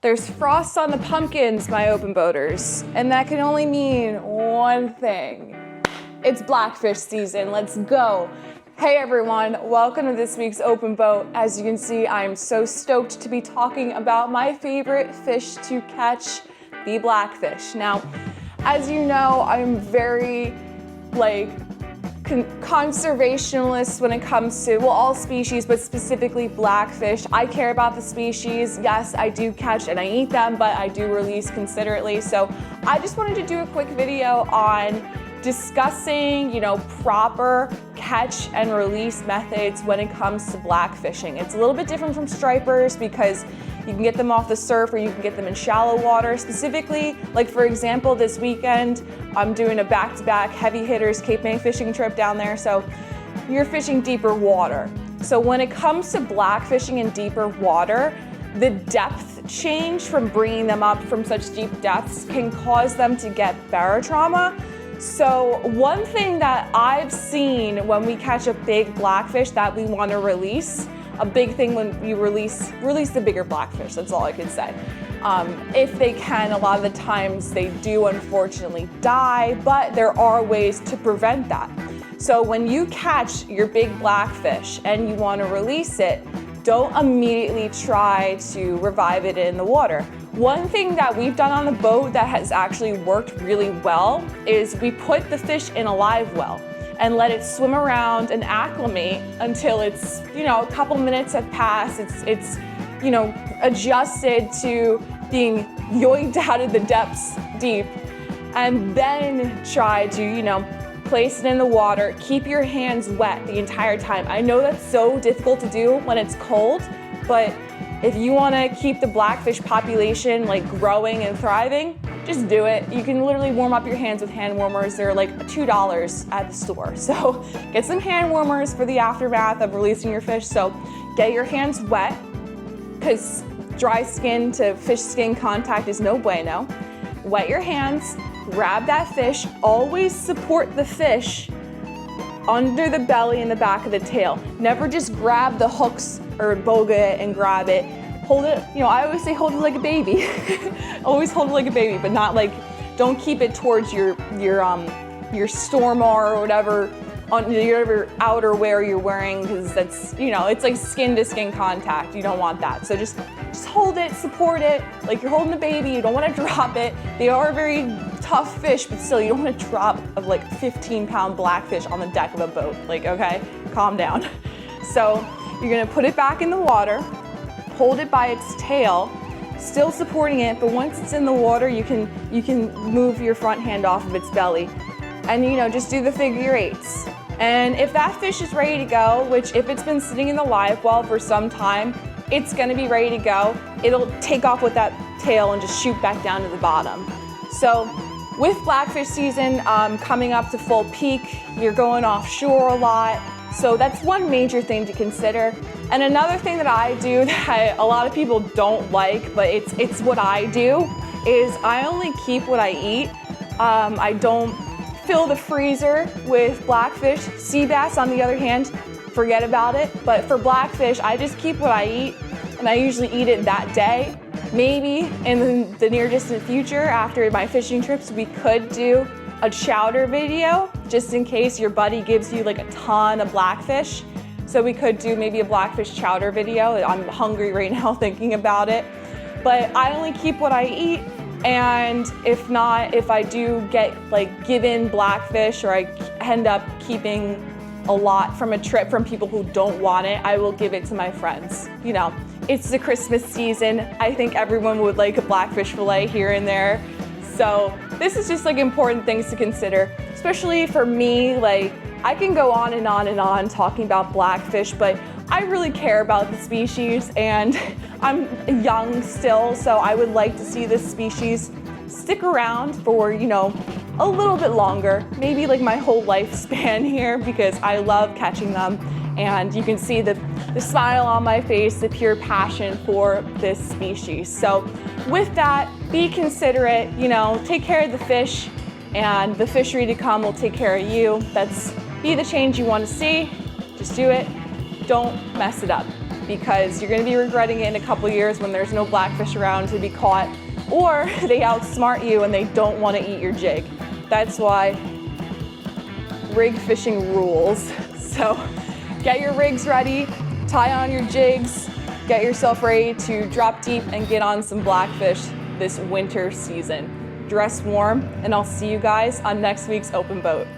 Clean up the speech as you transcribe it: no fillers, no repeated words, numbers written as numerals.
There's frost on the pumpkins, my open boaters, and that can only mean one thing. It's Blackfish season, let's go. Hey everyone, welcome to this week's open boat. As you can see, I'm so stoked to be talking about my favorite fish to catch, the blackfish. Now, as you know, I'm very conservationist when it comes to, well, all species, but specifically blackfish. I care about the species. Yes, I do catch and I eat them, but I do release considerately. So I just wanted to do a quick video on discussing, proper catch and release methods when it comes to blackfishing. It's a little bit different from stripers because you can get them off the surf or you can get them in shallow water. Specifically, like for example, this weekend, I'm doing a back-to-back heavy hitters Cape May fishing trip down there. So you're fishing deeper water. So when it comes to blackfishing in deeper water, the depth change from bringing them up from such deep depths can cause them to get barotrauma. So one thing that I've seen when we catch a big blackfish that we want to release, a big thing when you release the bigger blackfish, that's all I can say. If they can, a lot of the times they do unfortunately die, but there are ways to prevent that. So when you catch your big blackfish and you want to release it, don't immediately try to revive it in the water. One thing that we've done on the boat that has actually worked really well is we put the fish in a live well and let it swim around and acclimate until it's, a couple minutes have passed, it's adjusted to being yoinked out of the depths deep, and then try to, place it in the water, keep your hands wet the entire time. I know that's so difficult to do when it's cold, but if you want to keep the blackfish population growing and thriving, just do it. You can literally warm up your hands with hand warmers. They're like $2 at the store. So get some hand warmers for the aftermath of releasing your fish. So get your hands wet, because dry skin to fish skin contact is no bueno. Wet your hands, grab that fish, always support the fish under the belly and the back of the tail. Never just grab the hooks or boga it and grab it. Hold it, I always say hold it like a baby. Always hold it like a baby, but not don't keep it towards your Stormar or whatever, on your outerwear you're wearing, because that's, it's like skin to skin contact. You don't want that. So just hold it, support it, like you're holding a baby. You don't want to drop it. They are very tough fish, but still, you don't want to drop a 15-pound blackfish on the deck of a boat. Okay, calm down. So you're gonna put it back in the water, hold it by its tail, still supporting it, but once it's in the water, you can move your front hand off of its belly, and just do the figure eights. And if that fish is ready to go, which if it's been sitting in the live well for some time, it's gonna be ready to go. It'll take off with that tail and just shoot back down to the bottom. So with blackfish season coming up to full peak, you're going offshore a lot. So that's one major thing to consider. And another thing that I do that a lot of people don't like, but it's what I do, is I only keep what I eat. I don't fill the freezer with blackfish. Sea bass, on the other hand, forget about it. But for blackfish, I just keep what I eat, and I usually eat it that day. Maybe in the near distant future, after my fishing trips, we could do a chowder video, just in case your buddy gives you a ton of blackfish. So we could do maybe a blackfish chowder video. I'm hungry right now thinking about it. But I only keep what I eat, and if not, if I do get given blackfish, or I end up keeping a lot from a trip from people who don't want it, I will give it to my friends. It's the Christmas season. I think everyone would like a blackfish fillet here and there. So this is just important things to consider, especially for me. I can go on and on and on talking about blackfish, but I really care about the species, and I'm young still, so I would like to see this species stick around for, a little bit longer, maybe my whole lifespan here, because I love catching them, and you can see the smile on my face, the pure passion for this species. So with that, be considerate, take care of the fish, and the fishery to come will take care of you. Be the change you want to see. Just do it. Don't mess it up. because you're gonna be regretting it in a couple years when there's no blackfish around to be caught, or they outsmart you and they don't wanna eat your jig. That's why rig fishing rules. So get your rigs ready, tie on your jigs, get yourself ready to drop deep and get on some blackfish this winter season. Dress warm, and I'll see you guys on next week's Open Boat.